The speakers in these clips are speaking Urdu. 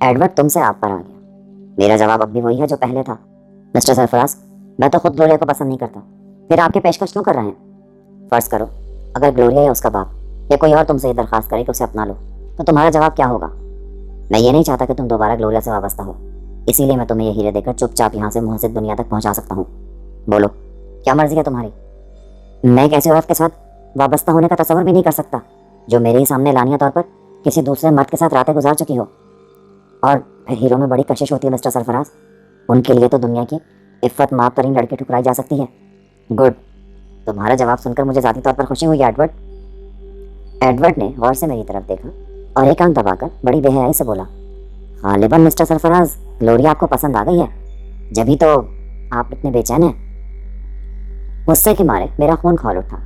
ایڈورڈ تم سے آپ پر آ گیا. میرا جواب اب بھی وہی ہے جو پہلے تھا. مسٹر سرفراز, میں تو خود گلوریا کو پسند نہیں کرتا, پھر آپ کے پیشکش کیوں کر رہے ہیں؟ فرض کرو اگر گلوریا یا اس کا باپ یا کوئی اور تم سے یہ درخواست کرے کہ اسے اپنا لو, تو تمہارا جواب کیا ہوگا؟ میں یہ نہیں چاہتا کہ تم دوبارہ گلوریا سے وابستہ ہو, اسی لیے میں تمہیں یہ ہیرے دے کر چپ چاپ یہاں سے محسن دنیا تک پہنچا سکتا ہوں. بولو, کیا مرضی ہے تمہاری؟ میں ایک ایسی عورت کے ساتھ وابستہ ہونے کا تصور بھی نہیں کر سکتا جو میرے ہی سامنے لانیہ طور پر کسی دوسرے مرد کے ساتھ راتیں گزار چکی ہو. اور پھر ہیرو میں بڑی کشش ہوتی ہے مسٹر سرفراز, ان کے لیے تو دنیا کی عفت مآب ترین لڑکی ٹھکرائی جا سکتی ہے. گڈ, تمہارا جواب سن کر مجھے ذاتی طور پر خوشی ہوئی ایڈورڈ. ایڈورڈ نے غور سے میری طرف دیکھا اور ایک آنکھ دبا کر بڑی بے حیائی سے بولا, غالباً مسٹر سرفراز گلوریا آپ کو پسند آ گئی ہے, جبھی تو آپ اتنے بے چین ہیں. غصے کے مارے میرا خون کھول اٹھا,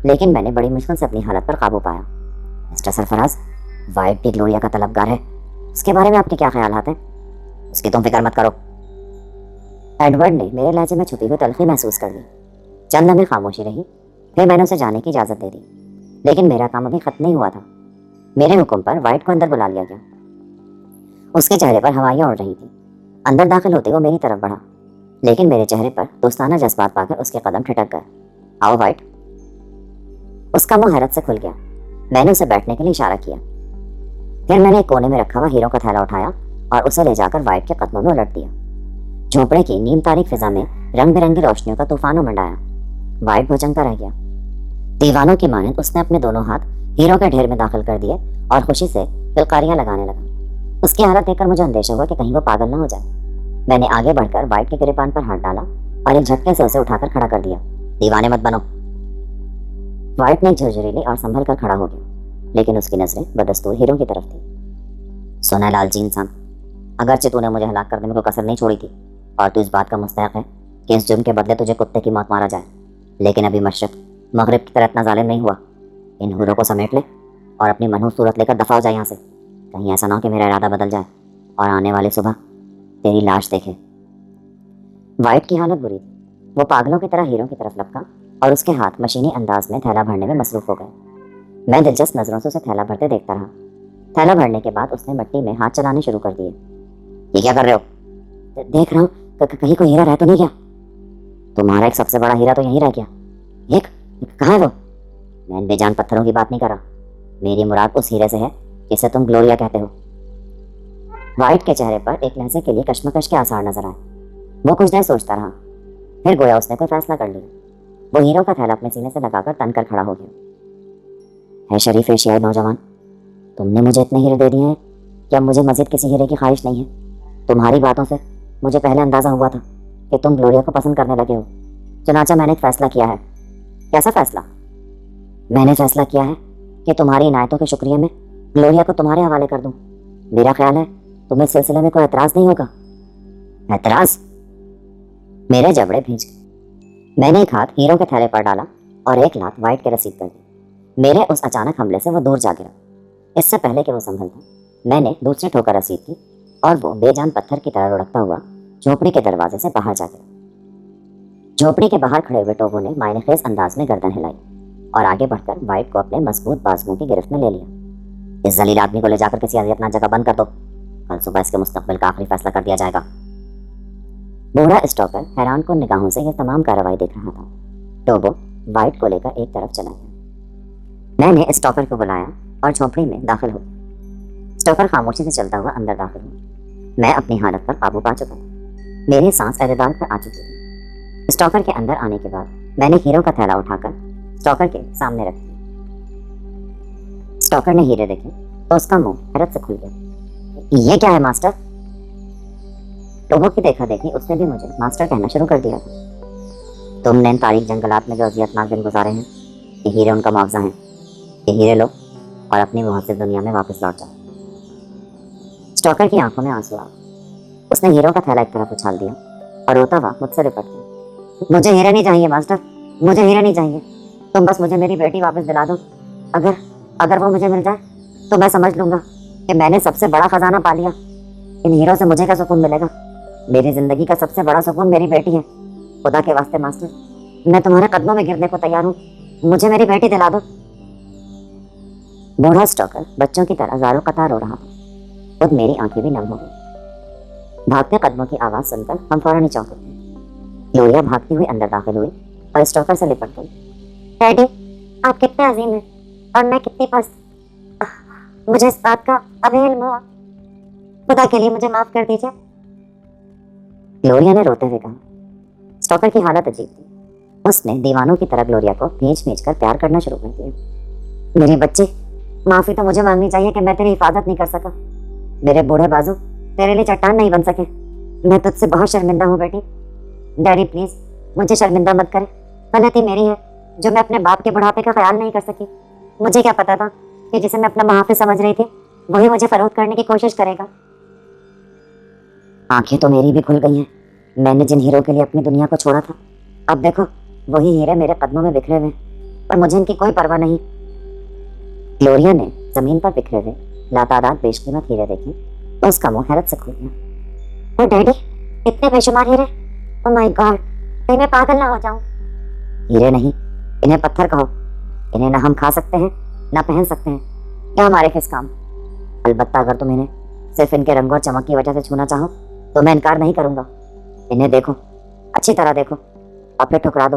لیکن میں نے بڑی مشکل سے اپنی حالت پر قابو پایا. مسٹر سرفراز, وائٹ بھی گلوریا کا طلبگار ہے, اس کے بارے میں آپ کے کیا خیالات ہیں؟ اس کی تم فکر مت کرو. ایڈورڈ نے میرے لہجے میں چھپی ہوئی تلخی محسوس کر لی. چند لمحے خاموشی رہی, پھر میں نے اسے جانے کی اجازت دے دی, لیکن میرا کام ابھی ختم نہیں ہوا تھا. میرے حکم پر وائٹ کو اندر بلا لیا گیا. اس کے چہرے پر ہوائیاں اڑ رہی تھیں. اندر داخل ہوتے وہ میری طرف بڑھا, لیکن میرے چہرے پر دوستانہ جذبات پا کر اس کے قدم ٹھٹک گئے. آؤ وائٹ. اس کا منہ حیرت سے کھل گیا. میں نے اسے بیٹھنے کے لیے اشارہ کیا. پھر میں نے ایک کونے میں رکھا ہوا ہیروں کا تھیلا اٹھایا اور اسے لے جا کر وائٹ کے قدموں میں الٹ دیا. جھونپڑے کی نیم تاریک فضا میں رنگ برنگی روشنیوں کا طوفان منڈایا. وائٹ بھوچنگتا رہ گیا. دیوانوں کی مانند اس نے اپنے دونوں ہاتھ ہیروں کے ڈھیر میں داخل کر دیے اور خوشی سے پلکاریاں لگانے لگا. اس کی حالت دیکھ کر مجھے اندیشہ ہوا کہ کہیں وہ پاگل نہ ہو جائے. میں نے آگے بڑھ کر وائٹ کے گریبان پر ہاتھ ڈالا اور ایک جھٹکے سے اسے اٹھا کر کھڑا کر دیا. دیوانے مت بنو. وائٹ نے جھرجھری لی اور سنبھل کر کھڑا ہو گیا, لیکن اس کی نظریں بدستور ہیروں کی طرف تھی. سونا لالچی انسان, اگرچہ تو نے مجھے ہلاک کرنے میں کوئی کسر نہیں چھوڑی تھی اور تو اس بات کا مستحق ہے کہ اس جرم کے بدلے تجھے کتے کی موت مارا جائے, لیکن ابھی مشرق مغرب کی طرح اتنا ظالم نہیں ہوا. ان حوروں کو سمیٹ لے اور اپنی منحوس صورت لے کر دفع ہو جائے یہاں سے. کہیں ایسا نہ ہو کہ میرا ارادہ بدل جائے اور آنے والی صبح تیری لاش دیکھے. وائٹ کی حالت بری تھی. وہ پاگلوں کی طرح ہیروں کی طرف لپکا اور اس کے ہاتھ مشینی انداز میں تھیلا بھرنے میں مصروف ہو گئے. میں دلچسپ نظروں سے اسے تھیلا بھرتے دیکھتا رہا. تھیلا بھرنے کے بعد اس نے مٹی میں ہاتھ چلانے شروع کر دیے. یہ کیا کر رہے ہو؟ دیکھ رہا ہوں کہیں کوئی ہیرا رہ تو نہیں گیا. تمہارا ایک سب سے بڑا ہیرا تو یہیں رہ گیا. ایک کہاں ہے وہ؟ میں ان بے جان پتھروں کی بات نہیں کر رہا. میری مراد اس ہیرے سے ہے جسے تم گلوریا کہتے ہو. وائٹ کے چہرے پر ایک لحظے کے لیے کشمکش کے آثار نظر آئے. وہ کچھ دیر سوچتا رہا, پھر گویا اس نے کوئی فیصلہ کر لیا. وہ ہیروں کا تھیلا اپنے سینے سے لگا کر تن کر کھڑا ہو گیا. ہے شریف ایشیائی نوجوان, تم نے مجھے اتنے ہیرے دے دیے ہیں کہ اب مجھے مزید کسی ہیرے کی خواہش نہیں ہے. تمہاری باتوں سے مجھے پہلے اندازہ ہوا تھا کہ تم گلوریا کو پسند کرنے لگے ہو. چنانچہ میں نے ایک فیصلہ کیا ہے. کیسا فیصلہ؟ میں نے فیصلہ کیا ہے کہ تمہاری عنایتوں کے شکریہ میں گلوریا کو تمہارے حوالے کر دوں. میرا خیال ہے تمہیں اس سلسلے میں کوئی اعتراض نہیں ہوگا. اعتراض؟ میرے جبڑے بھیج گئے. میں نے ایک ہاتھ ہیروں کے تھیلے پر ڈالا اور ایک لات وائٹ کے رسید کر دی. میرے اس اچانک حملے سے وہ دور جا گرا. اس سے پہلے کہ وہ سنبھلتا, میں نے دوسری ٹھوکر رسید کی اور وہ بے جان پتھر کی طرح لڑکتا ہوا جھونپڑی کے دروازے سے باہر جا گرا. جھونپڑی کے باہر کھڑے ہوئے ٹوبو نے معنی خیز انداز میں گردن ہلائی اور آگے بڑھ کر وائٹ کو اپنے مضبوط بازوؤں کی گرفت میں لے لیا. اس ذلیل آدمی کو لے جا کر کسی اذیتناک جگہ بند کر دو. کل صبح اس کے مستقبل کا آخری فیصلہ کر دیا جائے گا. بوڑھا اسٹاکر حیران کن نگاہوں سے یہ تمام کارروائی دیکھ رہا تھا. ٹوبو وائٹ کو لے کر ایک طرف چلا گیا. میں نے اسٹاکر کو بلایا اور جھونپڑی میں داخل ہو. اسٹاکر خاموشی سے چلتا ہوا اندر داخل ہوا. میں اپنی حالت پر قابو پا چکا تھا. میری سانس اعتدال پر آ چکی تھی. اسٹاکر کے اندر آنے کے بعد میں نے ہیروں کا تھیلا اٹھا کر اسٹاکر کے سامنے رکھ دیا. اسٹاکر نے ہیرے دیکھے تو اس کا منہ حیرت سے کھل گیا. یہ کیا ہے ماسٹر؟ لوگوں کی دیکھا دیکھی اس نے بھی مجھے ماسٹر کہنا شروع کر دیا تھا. تم نے ان تاریک جنگلات میں جو اذیتناک دن گزارے ہیں, یہ ہیرے ان کا معاوضہ ہیں. یہ ہیرے لو اور اپنی محسن دنیا میں واپس لوٹ جاؤ. اسٹاکر کی آنکھوں میں آنسو آ. اس نے ہیروں کا تھیلا ایک طرف اچھال دیا اور روتا ہوا مجھ سے لپٹ گیا. مجھے ہیرے نہیں چاہیے ماسٹر, مجھے ہیرے نہیں چاہیے. تم بس مجھے میری بیٹی واپس دلا دو. اگر وہ مجھے مل جائے تو میں سمجھ لوں گا کہ میں نے سب سے بڑا خزانہ پا لیا. ان ہیروں سے مجھے کیا سکون ملے گا؟ میری زندگی کا سب سے بڑا سکون میری بیٹی ہے. خدا کے واسطے ماسٹر, میں تمہارے قدموں میں گرنے کو تیار ہوں. مجھے میری بیٹی دلا دو. بوڑھا اسٹاکر بچوں کی طرح زاروں قطار رو رہا تھا. خود میری آنکھیں بھی نم ہو گئی۔ بھاگتے قدموں کی آواز سن کر ہم فوراً چونک اٹھے۔ گلوریا بھاگتی ہوئی اندر داخل ہوئی اور اسٹاکر سے لپٹ گئی۔ ڈیڈی، آپ کتنے عظیم ہیں اور میں کتنی پست، مجھے اس بات کا ابھی علم ہوا، خدا کے لیے مجھے معاف کر دیجیے۔ گلوریا نے روتے ہوئے کہا۔ اسٹاکر کی حالت عجیب تھی۔ اس نے دیوانوں کی طرح گلوریا کو بھیج بھیج کر پیار کرنا شروع کر دیا۔ میری بچی، معافی تو مجھے مانگنی چاہیے کہ میں تیری حفاظت نہیں کر سکا۔ میرے بوڑھے بازو تیرے لیے چٹان نہیں بن سکے۔ میں تجھ سے بہت شرمندہ ہوں بیٹی۔ ڈیڈی پلیز مجھے شرمندہ مت کرے، غلطی میری ہے جو میں اپنے باپ کے بڑھاپے کا خیال نہیں کر سکی۔ مجھے کیا پتا تھا کہ جسے میں اپنا محافظ سمجھ رہی تھی وہی مجھے فروخت کرنے کی کوشش کرے گا۔ آنکھیں تو میری بھی کھل گئی ہیں۔ میں نے جن ہیروں کے لیے اپنی دنیا کو چھوڑا تھا، اب دیکھو وہی ہیرے میرے قدموں میں بکھرے ہوئے اور مجھے ان کی کوئی پرواہ نہیں۔ گلوریا نے زمین پر بکھرے ہوئے لاتعداد بیش قیمت ہیرے دیکھے تو اس کا منہ حیرت سے کھل گیا۔ او ڈیڈی، اتنے بے شمار ہیرے! او مائی گاڈ، کہیں میں پاگل نہ ہو جاؤں۔ ہیرے نہیں، انہیں پتھر کہو۔ انہیں نہ ہم کھا سکتے ہیں نہ پہن سکتے ہیں، کیا ہمارے کس کام۔ البتہ اگر تم انہیں صرف ان کے رنگ اور چمک کی وجہ سے چھونا چاہو تو میں انکار نہیں کروں گا۔ انہیں دیکھو، اچھی طرح دیکھو اور پھر ٹھکرا دو،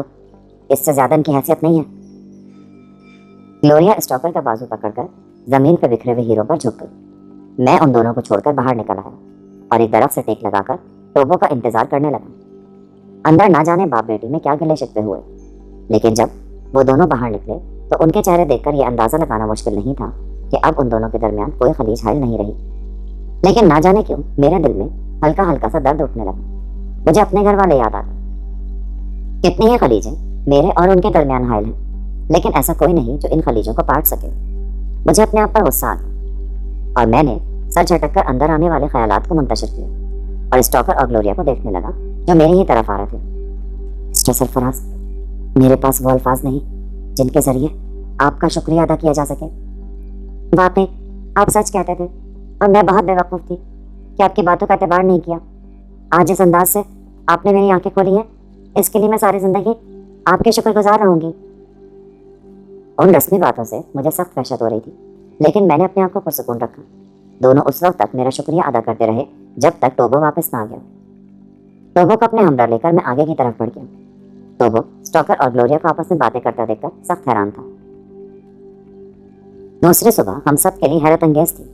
اس سے زیادہ ان کی حیثیت نہیں ہے۔ گلوریا اسٹاکر کا بازو پکڑ کر زمین پہ بکھرے ہوئے ہیروں پر جھک گئی۔ میں ان دونوں کو چھوڑ کر باہر نکل آیا اور ایک درخت سے ٹیک لگا کر ٹوبو کا انتظار کرنے لگا۔ اندر نہ جانے باپ بیٹی میں کیا گلے شکوے ہوئے، لیکن جب وہ دونوں باہر نکلے تو ان کے چہرے دیکھ کر یہ اندازہ لگانا مشکل نہیں تھا کہ اب ان دونوں کے درمیان کوئی خلیج حائل نہیں رہی۔ لیکن نہ جانے کیوں میرے دل میں ہلکا ہلکا سا درد اٹھنے لگا۔ مجھے اپنے گھر والے یاد آ گئے۔ کتنی ہی خلیجیں میرے اور ان کے درمیان حائل ہیں، لیکن ایسا کوئی نہیں جو ان خلیجوں کو کاٹ سکے۔ مجھے اپنے آپ پر غصہ آ گیا اور میں نے سر جھٹک کر اندر آنے والے خیالات کو منتشر کیا اور اسٹاکر اور گلوریا کو دیکھنے لگا جو میری ہی طرف آ رہے تھے۔ مسٹر سرفراز، میرے پاس وہ الفاظ نہیں جن کے ذریعے آپ کا شکریہ ادا کیا جا سکے۔ واقعی آپ سچ کہتے تھے اور میں بہت بے وقوف تھی کہ آپ کی باتوں کا اعتبار نہیں کیا۔ آج جس انداز سے آپ نے میری آنکھیں کھولی ہیں، اس کے لیے میں ساری زندگی آپ کے شکر گزار رہوں گی۔ ان رسمی باتوں سے مجھے سخت وحشت ہو رہی تھی، لیکن میں نے اپنے آپ کو پرسکون رکھا۔ دونوں اس وقت تک میرا شکریہ ادا کرتے رہے جب تک ٹوبو واپس نہ آ گیا۔ ٹوبو کو اپنے ہمراہ لے کر میں آگے کی طرف بڑھ گیا۔ ٹوبو اسٹاکر اور گلوریا کو آپس میں باتیں کرتا دیکھ کر سخت حیران تھا۔ دوسری صبح ہم سب کے لیے حیرت انگیز تھی۔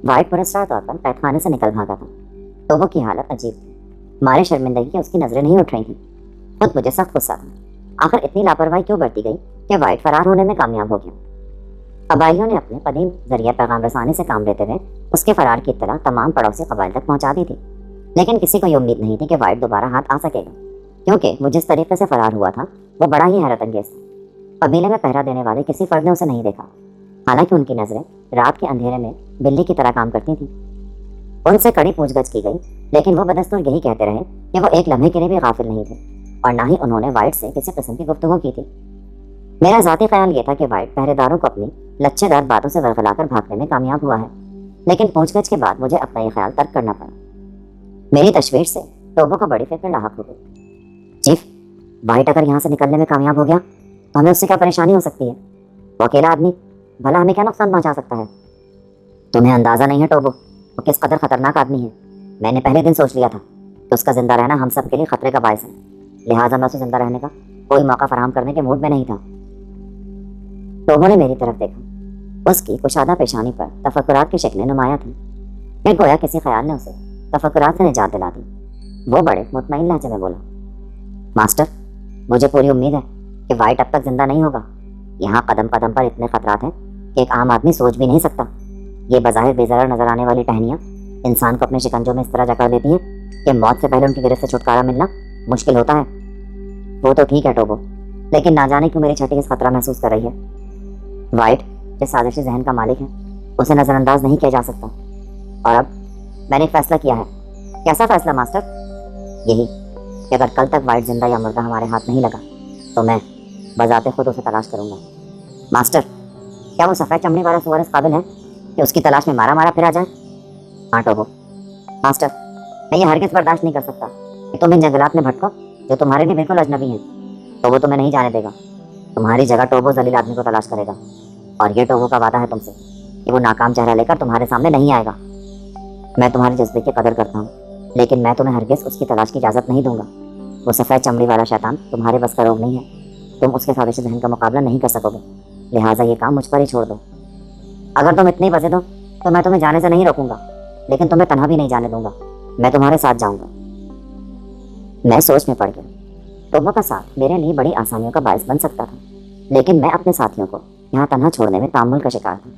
وائٹ پرسرار طور پر قید خانے سے نکل بھاگا تھا۔ ٹوبو کی حالت عجیب تھی، ہمارے شرمندگی کی اس کی نظریں نہیں اٹھ رہی تھیں۔ خود مجھے سخت غصہ تھا، آخر اتنی لاپرواہی کیوں برتی گئی کہ وائٹ فرار ہونے میں کامیاب ہو گیا۔ قبائلیوں نے اپنے قدیم ذریعہ پیغام رسانی سے کام لیتے ہوئے اس کے فرار کی اطلاع تمام پڑوسی قبائل تک پہنچا دی تھی، لیکن کسی کو یہ امید نہیں تھی کہ وائٹ دوبارہ ہاتھ آ سکے گا، کیونکہ وہ جس طریقے سے فرار ہوا تھا وہ بڑا ہی حیرت انگیز تھا۔ قبیلے میں پہرا دینے والے کسی فرد نے اسے نہیں دیکھا، حالانکہ ان کی نظریں رات کے اندھیرے میں بلی کی طرح کام کرتی تھیں۔ ان سے کڑی پوچھ گچھ کی گئی، لیکن وہ بدستور یہی کہتے رہے کہ وہ ایک لمحے کے لیے بھی غافل نہیں تھے اور نہ ہی انہوں نے وائٹ سے کسی قسم کی گفتگو کی تھی۔ میرا ذاتی خیال یہ تھا کہ وائٹ پہرے داروں کو اپنی لچے دار باتوں سے ورغلا کر بھاگنے میں کامیاب ہوا ہے، لیکن پوچھ گچھ کے بعد مجھے اپنا یہ خیال ترک کرنا پڑا۔ میری تشویش سے ٹوبو کو بڑی فکر لاحق ہو گئی۔ چیف، وائٹ اگر یہاں سے نکلنے میں کامیاب ہو گیا تو ہمیں اس سے کیا پریشانی ہو سکتی ہے؟ وہ اکیلا آدمی بھلا ہمیں کیا نقصان پہنچا سکتا ہے؟ تمہیں اندازہ نہیں ہے ٹوبو، وہ کس قدر خطرناک آدمی ہے۔ میں نے پہلے دن سوچ لیا تھا کہ اس کا زندہ رہنا ہم سب کے لیے خطرے کا باعث ہے، لہٰذا میں اسے زندہ رہنے کا کوئی موقع فراہم کرنے کے موڈ میں نہیں تھا۔ ٹوبو نے میری طرف دیکھا، اس کی کشادہ پیشانی پر تفکرات کی شکلیں نمایاں تھیں، پھر گویا کسی خیال نے اسے تفکرات سے نجات دلا دی۔ وہ بڑے مطمئن لہجے میں بولا، ماسٹر، مجھے پوری امید ہے کہ وائٹ اب تک زندہ نہیں ہوگا۔ یہاں قدم قدم پر اتنے خطرات ہیں کہ ایک عام آدمی سوچ بھی نہیں سکتا۔ یہ بظاہر بے ضرر نظر آنے والی ٹہنیاں انسان کو اپنے شکنجوں میں اس طرح جکڑ دیتی ہیں کہ موت سے پہلے ان کی گرفت سے چھٹکارا ملنا مشکل ہوتا ہے۔ وہ تو ٹھیک ہے ٹوبو، لیکن نہ جانے کیوں میری چھٹی اس خطرہ محسوس کر رہی ہے۔ وائٹ جس سازشی ذہن کا مالک ہے اسے نظر انداز نہیں کیا جا سکتا، اور اب میں نے ایک فیصلہ کیا ہے۔ کیسا فیصلہ ماسٹر؟ یہی کہ اگر کل تک وائٹ زندہ یا مردہ ہمارے ہاتھ نہیں لگا تو میں بذات خود اسے تلاش کروں گا۔ ماسٹر، کیا وہ سفید چمڑی والا سور اس قابل ہے کہ اس کی تلاش میں مارا پھرا جائے؟ ہاں ٹوبو۔ ماسٹر، میں یہ ہرگز برداشت نہیں کر سکتا کہ تم ان جنگلات میں بھٹکو جو تمہارے لیے بالکل اجنبی ہیں۔ ٹوبو تمہیں نہیں جانے دے گا، تمہاری جگہ ٹوبو ذلیل آدمی کو تلاش کرے گا، اور یہ ٹوبو کا وعدہ ہے تم سے کہ وہ ناکام چہرہ لے کر تمہارے سامنے نہیں آئے گا۔ میں تمہارے جذبے کی قدر کرتا ہوں، لیکن میں تمہیں ہرگز اس کی تلاش کی اجازت نہیں دوں گا۔ وہ سفید چمڑی والا شیطان تمہارے بس کا روگ نہیں ہے، تم اس کے سازشی ذہن کا مقابلہ نہیں کر سکو گے، لہٰذا یہ کام مجھ پر ہی چھوڑ دو۔ اگر تم اتنی بزد ہو تو میں تمہیں جانے سے نہیں روکوں گا، لیکن تمہیں تنہا بھی نہیں جانے دوں گا، میں تمہارے ساتھ جاؤں گا۔ میں سوچ میں پڑ گیا۔ ٹوبو کا ساتھ میرے لیے بڑی آسانیوں کا باعث بن سکتا تھا، لیکن میں اپنے ساتھیوں کو یہاں تنہا چھوڑنے میں تعامل کا شکار تھا۔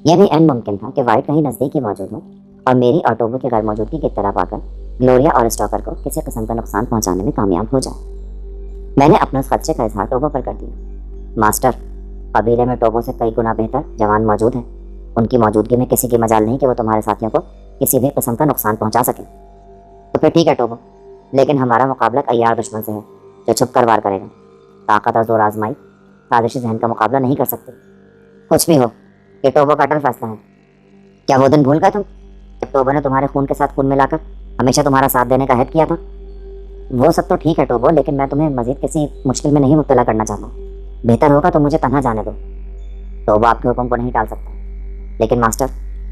یہ بھی عین ممکن تھا کہ وائٹ کہیں نزدیک ہی موجود ہو اور میری اور ٹوبو کی غیر موجودگی کی اطلاع پا کر گلوریا اور اسٹاکر کو کسی قسم کا نقصان پہنچانے میں کامیاب ہو جائے۔ میں نے اپنے اس خدشے کا اظہار ٹوبو پر کر دیا۔ ماسٹر، قبیلے میں ٹوبو سے کئی گنا بہتر جوان موجود ہیں، ان کی موجودگی میں کسی کی مجال نہیں کہ وہ تمہارے ساتھیوں کو کسی بھی قسم کا نقصان پہنچا سکیں۔ تو پھر ٹھیک ہے ٹوبو، لیکن ہمارا مقابلہ عیار دشمن سے ہے جو چھپ کر وار کرے گا۔ طاقت اور زور آزمائی سازشی ذہن کا مقابلہ نہیں کر سکتے۔ کچھ بھی ہو، یہ ٹوبو کا اٹل فیصلہ ہے۔ کیا وہ دن بھول گئے تم جب ٹوبو نے تمہارے خون کے ساتھ خون ملا کر ہمیشہ تمہارا ساتھ دینے کا عہد کیا تھا؟ وہ سب تو ٹھیک ہے ٹوبو، لیکن میں تمہیں مزید کسی مشکل میں نہیں مبتلا کرنا چاہتا۔ بہتر ہوگا تو مجھے تنہا جانے دو۔ ٹوبو آپ کے حکم کو نہیں ٹال سکتا، لیکن ماسٹر،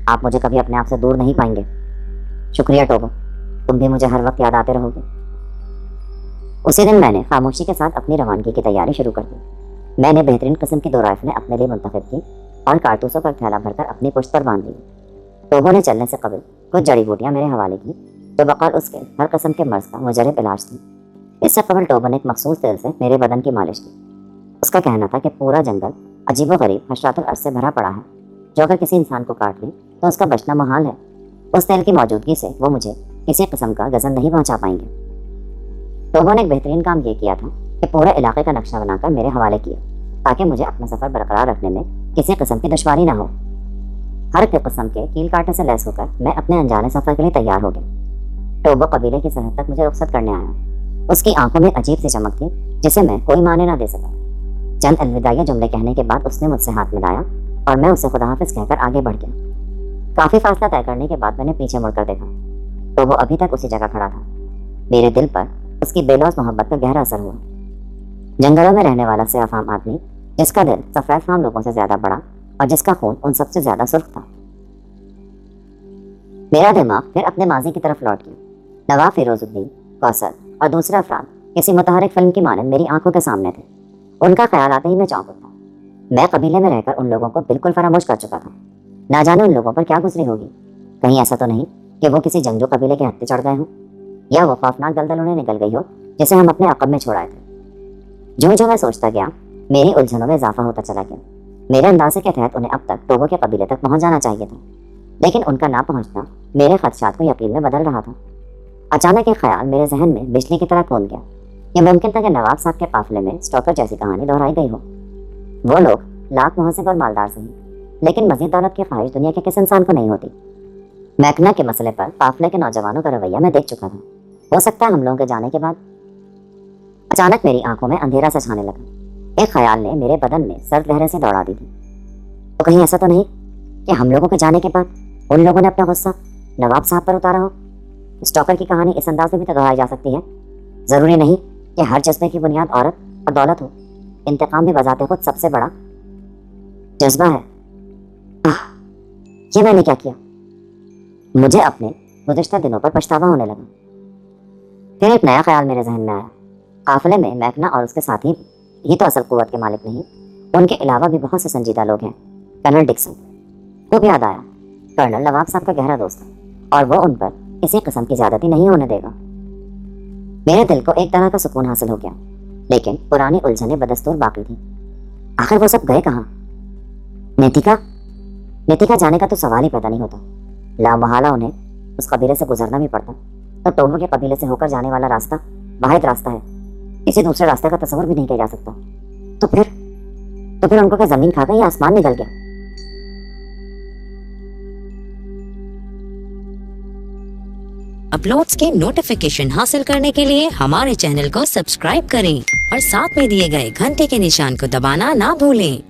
آپ مجھے کبھی اپنے آپ سے دور نہیں پائیں گے۔ شکریہ ٹوبو، تم بھی مجھے ہر وقت یاد آتے رہو گے۔ اسی دن میں نے خاموشی کے ساتھ اپنی روانگی کی تیاری شروع کر دی۔ میں نے بہترین قسم کی 2 رائفلیں اپنے لیے منتخب کی اور کارتوسوں کا تھیلا بھر کر اپنی پشت پر باندھ لی۔ ٹوبو نے چلنے سے قبل کچھ جڑی بوٹیاں میرے حوالے کی جو بقول اس کے ہر قسم کے مرض کا مجرب علاج تھی۔ اس سے قبل ٹوبو نے ایک مخصوص تیل سے میرے بدن کی مالش کی۔ اس کا کہنا تھا کہ پورا جنگل عجیب و غریب حشرات الارض سے بھرا پڑا ہے جو اگر کسی انسان کو کاٹ لے تو اس کا بچنا محال ہے۔ اس تیل کی موجودگی سے وہ مجھے کسی قسم کا غضب نہیں پہنچا پائیں گے۔ ٹوبو نے ایک بہترین کام یہ کیا تھا کہ پورے علاقے کا نقشہ بنا کر میرے حوالے کیا تاکہ مجھے اپنا سفر برقرار رکھنے میں کسی قسم کی دشواری نہ ہو۔ ہر قسم کے کیل کاٹے سے لیس ہو کر میں اپنے انجانے سفر کے لیے تیار ہو گیا۔ ٹوبو قبیلے کی سرحد تک مجھے رخصت کرنے آیا۔ اس کی آنکھوں میں عجیب سی چمک تھی جسے میں کوئی معنی نہ دے سکا۔ چند الوداعیہ جملے کہنے کے بعد اس نے مجھ سے ہاتھ ملایا اور میں اسے خدا حافظ کہہ کر آگے بڑھ گیا۔ کافی فاصلہ طے کرنے کے بعد میں نے پیچھے مڑ کر دیکھا تو وہ ابھی تک اسی جگہ کھڑا تھا۔ میرے دل پر اس کی بے لوث محبت کا گہرا اثر ہوا۔ جنگلوں میں رہنے والا سیاہ فام آدمی جس کا دل سفید فام لوگوں سے زیادہ بڑا اور جس کا خون ان سب سے زیادہ سرخ تھا۔ میرا دماغ پھر اپنے ماضی کی طرف لوٹ گیا۔ نواب فیروز الدین، کوثر اور دوسرے افراد کسی متحرک فلم کی مانند میری آنکھوں کے سامنے تھے۔ ان کا خیال آتے ہی میں چونک اٹھا۔ میں قبیلے میں رہ کر ان لوگوں کو بالکل فراموش کر چکا تھا۔ نہ جانے ان لوگوں پر کیا گزری ہوگی، کہیں ایسا تو نہیں کہ وہ کسی جنگجو قبیلے کے ہتھے چڑھ گئے ہوں یا وہ خوفناک دلدل انہیں نکل گئی ہو جسے ہم اپنے عقب میں چھوڑائے تھے۔ جو جو میں سوچتا گیا میری الجھنوں میں اضافہ ہوتا چلا گیا۔ میرے اندازے کے تحت انہیں اب تک ٹوبو کے قبیلے تک پہنچ جانا چاہیے تھا، لیکن ان کا نہ پہنچنا میرے خدشات کو یقین میں بدل رہا تھا۔ اچانک ایک خیال میرے ذہن میں بجلی کی طرح کھول گیا۔ یہ ممکن تھا کہ نواب صاحب کے قافلے میں اسٹاکر جیسی کہانی دہرائی گئی ہو۔ وہ لوگ لاکھ محسن اور مالدار سے ہیں، لیکن مزید دولت کی خواہش دنیا کے کس انسان کو نہیں ہوتی۔ میکنا کے مسئلے پر قافلے کے نوجوانوں کا رویہ میں دیکھ چکا تھا۔ ہو سکتا ہے ہم لوگوں کے جانے کے بعد اچانک میری آنکھوں میں اندھیرا سا چھانے لگا۔ ایک خیال نے میرے بدن میں سرد لہریں سے دوڑا دی تھی۔ تو کہیں ایسا تو نہیں کہ ہم لوگوں کے جانے کے بعد ان لوگوں نے اپنا غصہ نواب صاحب پر اتارا ہو؟ اسٹاکر کی کہانی اس انداز میں بھی تو دہرائی جا سکتی ہے۔ ضروری نہیں کہ ہر جذبے کی بنیاد عورت اور دولت ہو۔ انتقام بھی بذات خود سب سے بڑا جذبہ ہے۔ یہ میں نے کیا کیا؟ مجھے اپنے گزشتہ دنوں پر پچھتاوا ہونے لگا۔ پھر ایک نیا خیال میرے ذہن میں آیا۔ قافلے میں میکنا اور اس کے ساتھی ہی تو اصل قوت کے مالک نہیں، ان کے علاوہ بھی بہت سے سنجیدہ لوگ ہیں۔ کرنل ڈکسن خوب یاد آیا۔ کرنل نواب صاحب کا گہرا دوست ہے اور وہ ان پر کسی قسم کی زیادتی نہیں ہونے دے گا۔ میرے دل کو ایک طرح کا سکون حاصل ہو گیا، لیکن پرانی الجھنیں بدستور باقی تھیں۔ آخر وہ سب گئے کہاں؟ نیتیکا جانے کا تو سوال ہی پیدا نہیں ہوتا۔ لامحالہ انہیں اس قبیلے سے گزرنا بھی پڑتا، تو ٹوبو کے قبیلے سے ہو کر جانے والا راستہ واحد راستہ ہے، کسی دوسرے راستے کا تصور بھی نہیں کیا جا سکتا۔ تو پھر ان کو کیا زمین کھا گئی یا آسمان نکل گیا؟ اپلوڈز کے نوٹیفیکیشن حاصل کرنے کے لیے ہمارے چینل کو سبسکرائب کریں اور ساتھ میں دیے گئے گھنٹے کے نشان کو دبانا نہ بھولیں۔